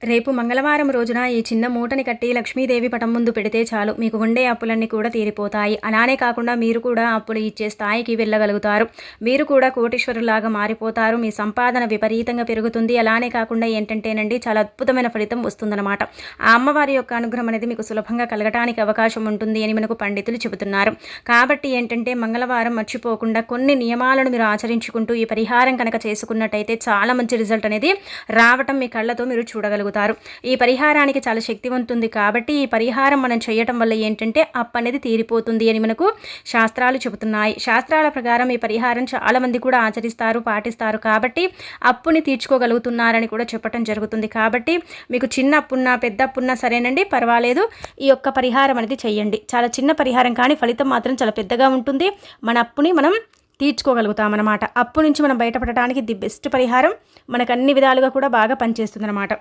రేపు మంగళవారం రోజున ఈ చిన్న మూటని కట్టి లక్ష్మీదేవి పటం ముందు పెడితే చాలు మీకు ఉండే అప్పులన్నీ కూడా తీరిపోతాయి. అలానే కాకుండా మీరు కూడా అప్పులు ఇచ్చే స్థాయికి వెళ్ళగలుగుతారు. మీరు కూడా కోటీశ్వరులాగా మారిపోతారు. మీ సంపాదన విపరీతంగా పెరుగుతుంది. అలానే కాకుండా ఏంటంటేనండి చాలా అద్భుతమైన ఫలితం వస్తుందన్నమాట. ఆ అమ్మవారి యొక్క అనుగ్రహం అనేది మీకు సులభంగా కలగటానికి అవకాశం ఉంటుంది అని మనకు పండితులు చెబుతున్నారు. కాబట్టి ఏంటంటే మంగళవారం మర్చిపోకుండా కొన్ని నియమాలను మీరు ఆచరించుకుంటూ ఈ పరిహారం కనుక చేసుకున్నట్టయితే చాలా మంచి రిజల్ట్ అనేది రావటం మీ కళ్ళతో మీరు చూడగలుగుతారు. ఈ పరిహారానికి చాలా శక్తి ఉంటుంది. కాబట్టి ఈ పరిహారం మనం చేయటం వల్ల ఏంటంటే అప్పు అనేది తీరిపోతుంది అని మనకు శాస్త్రాలు చెబుతున్నాయి. శాస్త్రాల ప్రకారం ఈ పరిహారం చాలా మంది కూడా ఆచరిస్తారు, పాటిస్తారు. కాబట్టి అప్పుని తీర్చుకోగలుగుతున్నారని కూడా చెప్పడం జరుగుతుంది. కాబట్టి మీకు చిన్న అప్పున్నా పెద్ద అప్పున్నా సరేనండి, పర్వాలేదు, ఈ యొక్క పరిహారం అనేది చేయండి. చాలా చిన్న పరిహారం కానీ ఫలితం మాత్రం చాలా పెద్దగా ఉంటుంది. మన అప్పుని మనం తీర్చుకోగలుగుతామన్నమాట. అప్పు నుంచి మనం బయటపడటానికి ది బెస్ట్ పరిహారం మనకు అన్ని విధాలుగా కూడా బాగా పనిచేస్తుందన్నమాట.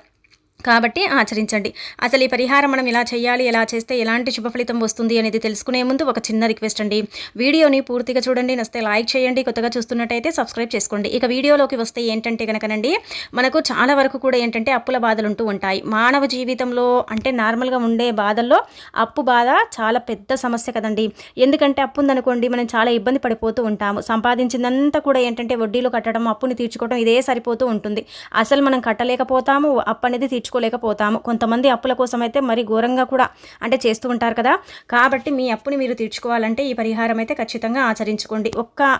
కాబట్టి ఆచరించండి. అసలు ఈ పరిహారం మనం ఇలా చేయాలి, ఎలా చేస్తే ఎలాంటి శుభ ఫలితం వస్తుంది అనేది తెలుసుకునే ముందు ఒక చిన్న రిక్వెస్ట్ అండి. వీడియోని పూర్తిగా చూడండి, నచ్చితే లైక్ చేయండి, కొత్తగా చూస్తున్నట్టయితే సబ్స్క్రైబ్ చేసుకోండి. ఇక వీడియోలోకి వస్తే ఏంటంటే కనుకనండి, మనకు చాలా వరకు కూడా ఏంటంటే అప్పుల బాధలు ఉంటూ ఉంటాయి. మానవ జీవితంలో అంటే నార్మల్గా ఉండే బాధల్లో అప్పు బాధ చాలా పెద్ద సమస్య కదండి. ఎందుకంటే అప్పు ఉందనుకోండి మనం చాలా ఇబ్బంది పడిపోతూ ఉంటాము. సంపాదించిందంతా కూడా ఏంటంటే వడ్డీలు కట్టడం, అప్పుని తీర్చుకోవడం ఇదే సరిపోతూ ఉంటుంది. అసలు మనం కట్టలేకపోతాము, అప్పు అనేది తీర్చుకోలేకపోతాము. కొంతమంది అప్పుల కోసం అయితే మరి ఘోరంగా కూడా అంటే చేస్తూ ఉంటారు కదా. కాబట్టి మీ అప్పుని మీరు తీర్చుకోవాలంటే ఈ పరిహారం అయితే ఖచ్చితంగా ఆచరించుకోండి.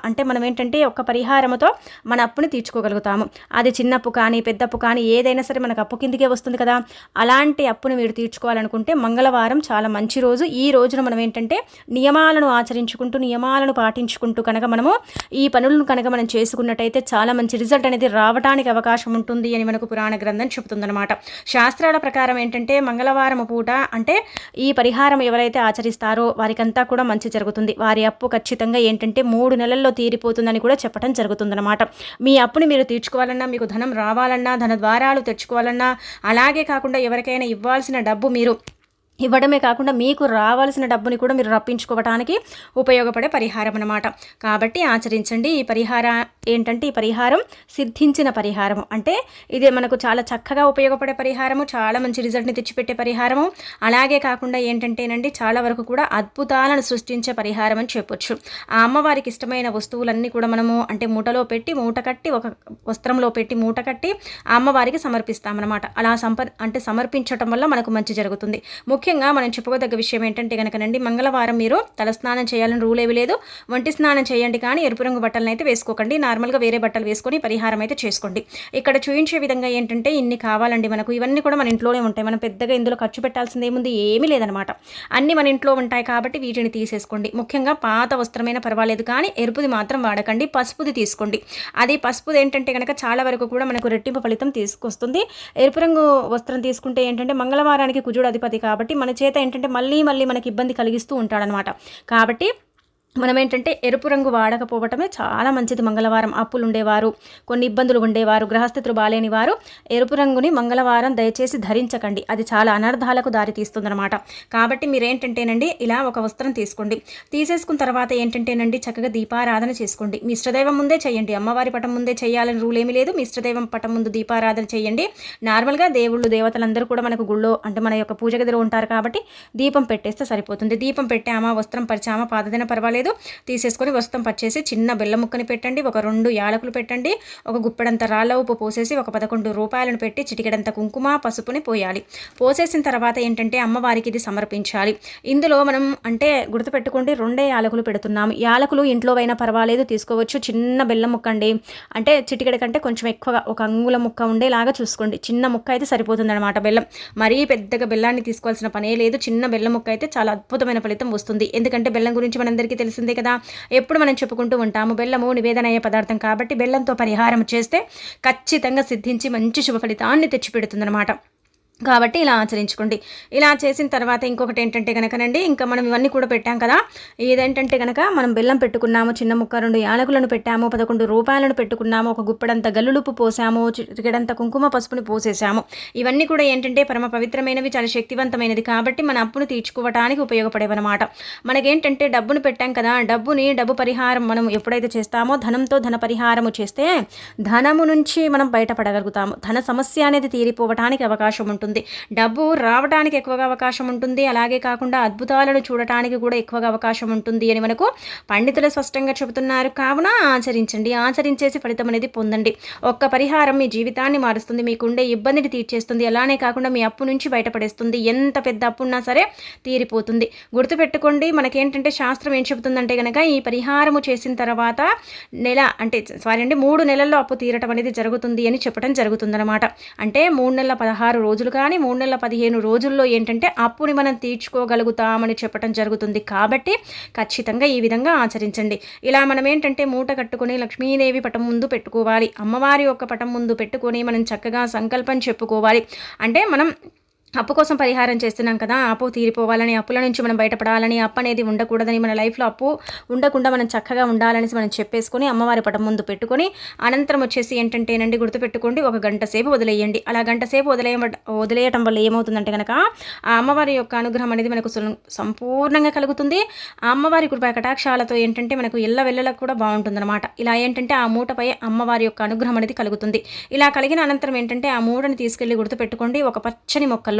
అంటే మనం ఏంటంటే ఒక్క పరిహారంతో మన అప్పుని తీర్చుకోగలుగుతాము. అది చిన్న అప్పు కానీ పెద్ద అప్పు కానీ ఏదైనా సరే మనకు అప్పు కిందకే వస్తుంది కదా. అలాంటి అప్పుని మీరు తీర్చుకోవాలనుకుంటే మంగళవారం చాలా మంచి రోజు. ఈ రోజున మనం ఏంటంటే నియమాలను ఆచరించుకుంటూ, నియమాలను పాటించుకుంటూ కనుక మనము ఈ పనులను కనుక మనం చేసుకున్నట్టయితే చాలా మంచి రిజల్ట్ అనేది రావడానికి అవకాశం ఉంటుంది అని మనకు పురాణ గ్రంథం చెబుతుందన్నమాట. శాస్త్రాల ప్రకారం ఏంటంటే మంగళవారం పూట అంటే ఈ పరిహారం ఎవరైతే ఆచరిస్తారో వారికంతా కూడా మంచి జరుగుతుంది. వారి అప్పు ఖచ్చితంగా ఏంటంటే 3 నెలల్లో తీరిపోతుందని కూడా చెప్పడం జరుగుతుందన్నమాట. మీ అప్పుని మీరు తీర్చుకోవాలన్నా, మీకు ధనం రావాలన్నా, ధన ద్వారాలు తెచ్చుకోవాలన్నా, అలాగే కాకుండా ఎవరికైనా ఇవ్వాల్సిన డబ్బు మీరు ఇవ్వడమే కాకుండా మీకు రావాల్సిన డబ్బుని కూడా మీరు రప్పించుకోవడానికి ఉపయోగపడే పరిహారం అన్నమాట. కాబట్టి ఆచరించండి. ఈ పరిహారం ఏంటంటే ఈ పరిహారం సిద్ధించిన పరిహారము. అంటే ఇది మనకు చాలా చక్కగా ఉపయోగపడే పరిహారము, చాలా మంచి రిజల్ట్ని తెచ్చిపెట్టే పరిహారము. అలాగే కాకుండా ఏంటంటేనండి చాలా వరకు కూడా అద్భుతాలను సృష్టించే పరిహారం అని చెప్పొచ్చు. ఆ అమ్మవారికి ఇష్టమైన వస్తువులన్నీ కూడా మనము అంటే మూటలో పెట్టి, మూట కట్టి, ఒక వస్త్రంలో పెట్టి మూట కట్టి ఆ అమ్మవారికి సమర్పిస్తామన్నమాట. అలా సమర్పించటం వల్ల మనకు మంచి జరుగుతుంది. ముఖ్యంగా మనం చెప్పుకోదగ్గ విషయం ఏంటంటే కనుకనండి, మంగళవారం మీరు తలస్నానం చేయాలని రూల్ ఏవి లేదు. వంటి స్నానం చేయండి, కానీ ఎరుపు రంగు బట్టలను అయితే వేసుకోకండి. నార్మల్గా వేరే బట్టలు వేసుకొని పరిహారం అయితే చేసుకోండి. ఇక్కడ చూపించే విధంగా ఏంటంటే ఇన్ని కావాలండి మనకు. ఇవన్నీ కూడా మన ఇంట్లోనే ఉంటాయి. మనం పెద్దగా ఇందులో ఖర్చు పెట్టాల్సింది ఏముంది, ఏమీ లేదనమాట. అన్నీ మన ఇంట్లో ఉంటాయి కాబట్టి వీటిని తీసేసుకోండి. ముఖ్యంగా పాత వస్త్రమైనా పర్వాలేదు, కానీ ఎరుపుది మాత్రం వాడకండి. పసుపుది తీసుకోండి. అది పసుపుది ఏంటంటే కనుక చాలా వరకు కూడా మనకు రెట్టింపు ఫలితం తీసుకొస్తుంది. ఎరుపు రంగు వస్త్రం తీసుకుంటే ఏంటంటే మంగళవారానికి కుజుడు అధిపతి కాబట్టి మన చేత ఏంటంటే మళ్ళీ మనకి ఇబ్బంది కలిగిస్తూ ఉంటాడనమాట. కాబట్టి మనం ఏంటంటే ఎరుపు రంగు వాడకపోవటమే చాలా మంచిది. మంగళవారం అప్పులు ఉండేవారు, కొన్ని ఇబ్బందులు ఉండేవారు, గ్రహస్థితులు బాలేని వారు ఎరుపు రంగుని మంగళవారం దయచేసి ధరించకండి. అది చాలా అనర్థాలకు దారి తీస్తుందన్నమాట. కాబట్టి మీరేంటంటేనండి ఇలా ఒక వస్త్రం తీసుకోండి. తీసేసుకున్న తర్వాత ఏంటంటేనండి చక్కగా దీపారాధన చేసుకోండి. మీ ఇష్టదైవం ముందే చేయండి. అమ్మవారి పటం ముందే చేయాలని రూల్ ఏమీ లేదు. మీ ఇష్టదైవం పటం ముందు దీపారాధన చేయండి. నార్మల్గా దేవుళ్ళు దేవతలందరూ కూడా మనకు గుళ్ళో అంటే మన యొక్క పూజ గదిలో ఉంటారు కాబట్టి దీపం పెట్టేస్తే సరిపోతుంది. దీపం పెట్టామా, వస్త్రం పరిచామా, పాదదైన పర్వాలేదు, తీసేసుకొని వస్త్రం పచ్చేసి చిన్న బెల్లం ముక్కని పెట్టండి, ఒక 2 యాలకులు పెట్టండి, ఒక గుప్పెడంత రాళ్ళ ఉప్పు పోసేసి ఒక 11 రూపాయలను పెట్టి చిటికెడంత కుంకుమ పసుపుని పోయాలి. పోసేసిన తర్వాత ఏంటంటే అమ్మవారికి ఇది సమర్పించాలి. ఇందులో మనం అంటే గుర్తుపెట్టుకోండి 2 యాలకులు పెడుతున్నాము. యాలకులు ఇంట్లో అయినా పర్వాలేదు తీసుకోవచ్చు. చిన్న బెల్లం ముక్క అండి, అంటే చిటికెడ కంటే కొంచెం ఎక్కువగా ఒక అంగుళం ముక్క ఉండేలాగా చూసుకోండి. చిన్న ముక్క అయితే సరిపోతుంది అనమాట. బెల్లం మరీ పెద్దగా బెల్లాన్ని తీసుకోవాల్సిన పనే లేదు. చిన్న బెల్లం ముక్క అయితే చాలా అద్భుతమైన ఫలితం వస్తుంది. ఎందుకంటే బెల్లం గురించి మనందరికీ తెలిసిందే కదా, ఎప్పుడు మనం చెప్పుకుంటూ ఉంటాము. బెల్లము నివేదన అయ్యే పదార్థం కాబట్టి బెల్లంతో పరిహారం చేస్తే ఖచ్చితంగా సిద్ధించి మంచి శుభ ఫలితాన్ని తెచ్చిపెడుతుందన్నమాట. కాబట్టి ఇలా ఆచరించుకోండి. ఇలా చేసిన తర్వాత ఇంకొకటి ఏంటంటే గనకనండి, ఇంకా మనం ఇవన్నీ కూడా పెట్టాం కదా! ఇదేంటంటే గనక మనం బెల్లం పెట్టుకున్నాము, చిన్న ముక్క 2 యాలకులను పెట్టాము, 11 రూపాయలను పెట్టుకున్నాము, ఒక గుప్పెడంత గల్లులుప్పు పోసాము, చిటికెడంత కుంకుమ పసుపుని పోసేసాము. ఇవన్నీ కూడా ఏంటంటే పరమ పవిత్రమైనవి, చాలా శక్తివంతమైనది కాబట్టి మన అప్పును తీర్చుకోవటానికి ఉపయోగపడేవన్నమాట. మనకేంటంటే డబ్బును పెట్టాం కదా, డబ్బు పరిహారం మనం ఎప్పుడైతే చేస్తామో ధనంతో ధన పరిహారము చేస్తే ధనము నుంచి మనం బయటపడగలుగుతాము. ధన సమస్య అనేది తీరిపోవటానికి అవకాశం ఉంటుంది. డబ్బు రావడానికి ఎక్కువగా అవకాశం ఉంటుంది. అలాగే కాకుండా అద్భుతాలను చూడటానికి కూడా ఎక్కువగా అవకాశం ఉంటుంది అని మనకు పండితులు స్పష్టంగా చెబుతున్నారు. కావున ఆచరించండి, ఆచరించేసి ఫలితం అనేది పొందండి. ఒక్క పరిహారం మీ జీవితాన్ని మారుస్తుంది, మీకుండే ఇబ్బందిని తీర్చేస్తుంది. అలానే కాకుండా మీ అప్పు నుంచి బయటపడేస్తుంది. ఎంత పెద్ద అప్పు ఉన్నా సరే తీరిపోతుంది. గుర్తుపెట్టుకోండి, మనకేంటంటే శాస్త్రం ఏం చెబుతుందంటే కనుక ఈ పరిహారము చేసిన తర్వాత 3 నెలల్లో అప్పు తీరటం అనేది జరుగుతుంది అని చెప్పడం జరుగుతుందన్నమాట. అంటే 3 నెలల 16 రోజులు కానీ 3 నెలల 15 రోజుల్లో ఏంటంటే అప్పుని మనం తీర్చుకోగలుగుతామని చెప్పడం జరుగుతుంది. కాబట్టి ఖచ్చితంగా ఈ విధంగా ఆచరించండి. ఇలా మనం ఏంటంటే మూట కట్టుకొని లక్ష్మీదేవి పటం ముందు పెట్టుకోవాలి. అమ్మవారి యొక్క పటం ముందు పెట్టుకొని మనం చక్కగా సంకల్పం చెప్పుకోవాలి. అంటే మనం అప్పు కోసం పరిహారం చేస్తున్నాం కదా, అప్పు తీరిపోవాలని, అప్పుల నుంచి మనం బయటపడాలని, అప్పు అనేది ఉండకూడదని, మన లైఫ్లో అప్పు ఉండకుండా మనం చక్కగా ఉండాలనేసి మనం చెప్పేసుకొని అమ్మవారి పటం ముందు పెట్టుకొని అనంతరం వచ్చేసి ఏంటంటేనండి, గుర్తుపెట్టుకోండి, ఒక గంట సేపు వదిలేయండి. అలా గంట సేపు వదిలేయటం వల్ల ఏమవుతుందంటే కనుక ఆ అమ్మవారి యొక్క అనుగ్రహం అనేది మనకు సంపూర్ణంగా కలుగుతుంది. ఆ అమ్మవారి కృపా కటాక్షాలతో ఏంటంటే మనకు ఎల్ల వెళ్ళలకు కూడా బాగుంటుందన్నమాట. ఇలా ఏంటంటే ఆ మూటపై అమ్మవారి యొక్క అనుగ్రహం అనేది కలుగుతుంది. ఇలా కలిగిన అనంతరం ఏంటంటే ఆ మూటని తీసుకెళ్ళి గుర్తుపెట్టుకోండి, ఒక పచ్చని మొక్కలు,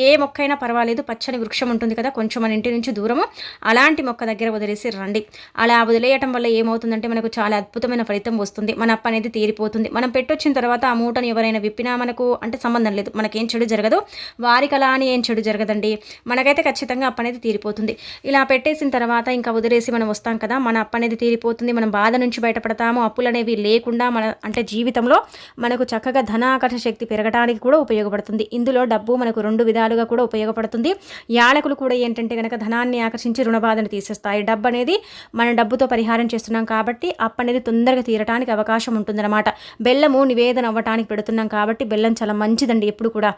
ఏ మొక్కైనా పర్వాలేదు, పచ్చని వృక్షం ఉంటుంది కదా కొంచెం మన ఇంటి నుంచి దూరము, అలాంటి మొక్క దగ్గర వదిలేసి రండి. అలా వదిలేయటం వల్ల ఏమవుతుందంటే మనకు చాలా అద్భుతమైన ఫలితం వస్తుంది. మన అప్పు అనేది తీరిపోతుంది. మనం పెట్టొచ్చిన తర్వాత ఆ మూటను ఎవరైనా విప్పినా మనకు అంటే సంబంధం లేదు, మనకేం చెడు జరగదు, వారికి అలా అని ఏం చెడు జరగదండి, మనకైతే ఖచ్చితంగా అప్పు అనేది తీరిపోతుంది. ఇలా పెట్టేసిన తర్వాత ఇంకా వదిలేసి మనం వస్తాం కదా, మన అప్పు అనేది తీరిపోతుంది, మనం బాధ నుంచి బయటపడతాము. అప్పులు అనేవి లేకుండా మన జీవితంలో మనకు చక్కగా ధనాకర్షణ శక్తి పెరగడానికి కూడా ఉపయోగపడుతుంది. ఇందులో డబ్బు మనకు 2 విధాలుగా కూడా ఉపయోగపడుతుంది. యాలకులు కూడా ఏంటంటే కనుక ధనాన్ని ఆకర్షించి రుణబాధను తీసేస్తాయి. డబ్బు అనేది మన డబ్బుతో పరిహారం చేస్తున్నాం కాబట్టి అప్పు అనేది తొందరగా తీరడానికి అవకాశం ఉంటుందన్నమాట. బెల్లము నివేదన అవ్వటానికి పెడుతున్నాం కాబట్టి బెల్లం చాలా మంచిదండి ఎప్పుడు కూడా.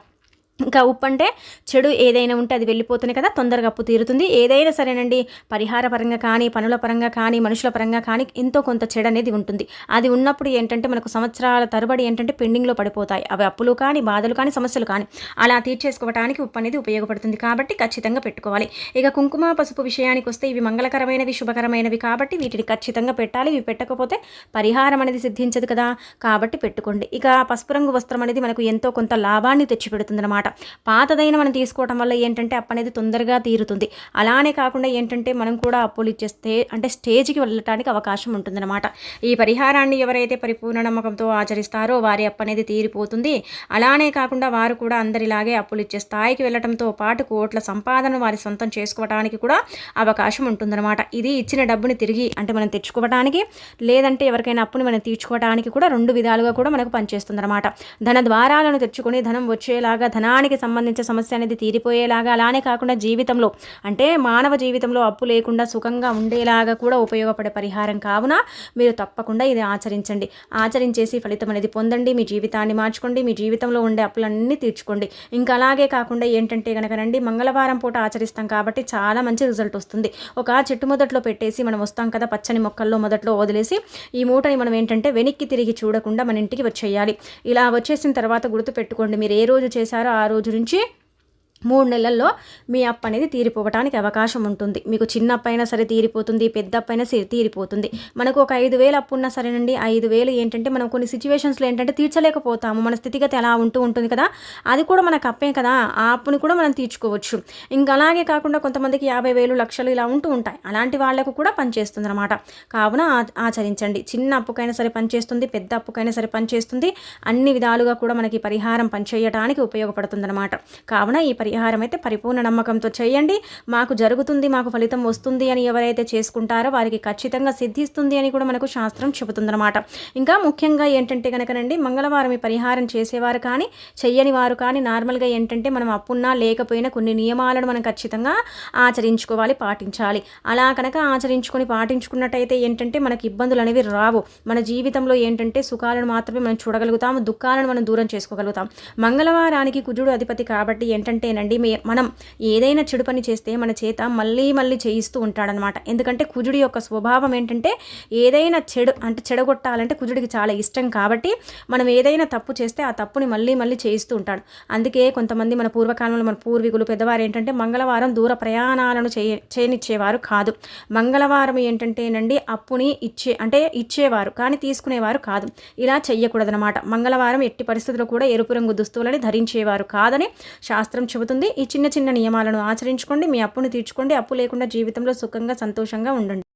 ఇంకా ఉప్పు అంటే చెడు ఏదైనా ఉంటే అది వెళ్ళిపోతుంది కదా, తొందరగా అప్పు తీరుతుంది. ఏదైనా సరేనండి, పరిహార పరంగా కానీ, పనుల పరంగా కానీ, మనుషుల పరంగా కానీ ఎంతో కొంత చెడు అనేది ఉంటుంది. అది ఉన్నప్పుడు ఏంటంటే మనకు సంవత్సరాల తరబడి ఏంటంటే పెండింగ్లో పడిపోతాయి. అవి అప్పులు కానీ, బాధలు కానీ, సమస్యలు కానీ. అలా తీర్చేసుకోవడానికి ఉప్పు అనేది ఉపయోగపడుతుంది కాబట్టి ఖచ్చితంగా పెట్టుకోవాలి. ఇక కుంకుమ పసుపు విషయానికి వస్తే ఇవి మంగళకరమైనవి, శుభకరమైనవి కాబట్టి వీటిని ఖచ్చితంగా పెట్టాలి. ఇవి పెట్టకపోతే పరిహారం అనేది సిద్ధించదు కదా, కాబట్టి పెట్టుకోండి. ఇక పసుపు రంగు వస్త్రం అనేది మనకు ఎంతో కొంత లాభాన్ని తెచ్చిపెడుతుంది అన్నమాట. పాతదైన మనం తీసుకోవటం వల్ల ఏంటంటే అప్పు అనేది తొందరగా తీరుతుంది. అలానే కాకుండా ఏంటంటే మనం కూడా అప్పులు ఇచ్చేస్తే అంటే స్టేజ్కి వెళ్ళటానికి అవకాశం ఉంటుందన్నమాట. ఈ పరిహారాన్ని ఎవరైతే పరిపూర్ణ నమ్మకంతో ఆచరిస్తారో వారి అప్పు అనేది తీరిపోతుంది. అలానే కాకుండా వారు కూడా అందరిలాగే అప్పులు ఇచ్చే స్థాయికి వెళ్ళటంతో పాటు కోట్ల సంపాదన వారి సొంతం చేసుకోవడానికి కూడా అవకాశం ఉంటుందన్నమాట. ఇది ఇచ్చిన డబ్బుని తిరిగి అంటే మనం తెచ్చుకోవడానికి, లేదంటే ఎవరికైనా అప్పుని మనం తీర్చుకోవడానికి కూడా 2 విధాలుగా కూడా మనకు పనిచేస్తుందన్నమాట. ధన ద్వారాలను తెచ్చుకొని ధనం వచ్చేలాగా, ధనానికి సంబంధించిన సమస్య అనేది తీరిపోయేలాగా, అలానే కాకుండా జీవితంలో అంటే మానవ జీవితంలో అప్పు లేకుండా సుఖంగా ఉండేలాగా కూడా ఉపయోగపడే పరిహారం కావున మీరు తప్పకుండా ఇది ఆచరించండి. ఆచరించేసి ఫలితం అనేది పొందండి. మీ జీవితాన్ని మార్చుకోండి. మీ జీవితంలో ఉండే అప్పులన్నీ తీర్చుకోండి. ఇంకా అలాగే కాకుండా ఏంటంటే కనుకనండి, మంగళవారం పూట ఆచరిస్తాం కాబట్టి చాలా మంచి రిజల్ట్ వస్తుంది. ఒక చెట్టు మొదట్లో పెట్టేసి మనం వస్తాం కదా, పచ్చని మొక్కల్లో మొదట్లో వదిలేసి ఈ మూటని మనం ఏంటంటే వెనక్కి తిరిగి చూడకుండా మన ఇంటికి వచ్చేయాలి. ఇలా వచ్చేసిన తర్వాత గుర్తు పెట్టుకోండి, మీరు ఏ రోజు చేశారో ఆ రోజు నుంచి 3 నెలల్లో మీ అప్పు అనేది తీరిపోవటానికి అవకాశం ఉంటుంది. మీకు చిన్న అప్పు అయినా సరే తీరిపోతుంది, పెద్ద అప్పు అయినా సరే తీరిపోతుంది. మనకు ఒక 5,000 అప్పు ఉన్నా సరేనండి, 5,000 ఏంటంటే మనం కొన్ని సిచ్యువేషన్స్లో ఏంటంటే తీర్చలేకపోతాము. మన స్థితిగతి అలా ఉంటుంది కదా, అది కూడా మనకు అప్పే కదా, ఆ అప్పుని కూడా మనం తీర్చుకోవచ్చు. ఇంకా అలాగే కాకుండా కొంతమందికి 50,000, లక్షలు ఇలా ఉంటాయి. అలాంటి వాళ్లకు కూడా పనిచేస్తుంది అనమాట. కావున ఆచరించండి. చిన్న అప్పుకైనా సరే పనిచేస్తుంది, పెద్ద అప్పుకైనా సరే పనిచేస్తుంది. అన్ని విధాలుగా కూడా మనకి పరిహారం పనిచేయడానికి ఉపయోగపడుతుంది అనమాట. కావున ఈ పరిహారం అయితే పరిపూర్ణ నమ్మకంతో చేయండి. మాకు జరుగుతుంది, మాకు ఫలితం వస్తుంది అని ఎవరైతే చేసుకుంటారో వారికి ఖచ్చితంగా సిద్ధిస్తుంది అని కూడా మనకు శాస్త్రం చెబుతుందన్నమాట. ఇంకా ముఖ్యంగా ఏంటంటే కనుకనండి, మంగళవారం ఈ పరిహారం చేసేవారు కానీ చెయ్యని వారు కానీ నార్మల్గా ఏంటంటే మనం అప్పున్నా లేకపోయినా కొన్ని నియమాలను మనం ఖచ్చితంగా ఆచరించుకోవాలి, పాటించాలి. అలా కనుక ఆచరించుకొని పాటించుకున్నట్టయితే ఏంటంటే మనకి ఇబ్బందులు అనేవి రావు. మన జీవితంలో ఏంటంటే సుఖాలను మాత్రమే మనం చూడగలుగుతాం, దుఃఖాలను మనం దూరం చేసుకోగలుగుతాం. మంగళవారానికి కుజుడు అధిపతి కాబట్టి ఏంటంటేనండి మనం ఏదైనా చెడు పని చేస్తే మన చేత మళ్ళీ మళ్ళీ చేయిస్తూ ఉంటాడనమాట. ఎందుకంటే కుజుడి యొక్క స్వభావం ఏంటంటే ఏదైనా చెడగొట్టాలంటే కుజుడికి చాలా ఇష్టం కాబట్టి మనం ఏదైనా తప్పు చేస్తే ఆ తప్పుని మళ్ళీ మళ్ళీ చేయిస్తూ ఉంటాడు. అందుకే కొంతమంది మన పూర్వకాలంలో మన పూర్వీకులు పెద్దవారు ఏంటంటే మంగళవారం దూర ప్రయాణాలను చేయనిచ్చేవారు కాదు. మంగళవారం ఏంటంటేనండి అప్పుని ఇచ్చేవారు కానీ తీసుకునేవారు కాదు. ఇలా చెయ్యకూడదనమాట. మంగళవారం ఎట్టి పరిస్థితుల్లో కూడా ఎరుపు రంగు దుస్తువులని ధరించేవారు కాదని శాస్త్రం చెబుతుంది. ఈ చిన్న చిన్న నియమాలను ఆచరించుకోండి, మీ అప్పును తీర్చుకోండి. అప్పు లేకుండా జీవితంలో సుఖంగా సంతోషంగా ఉండండి.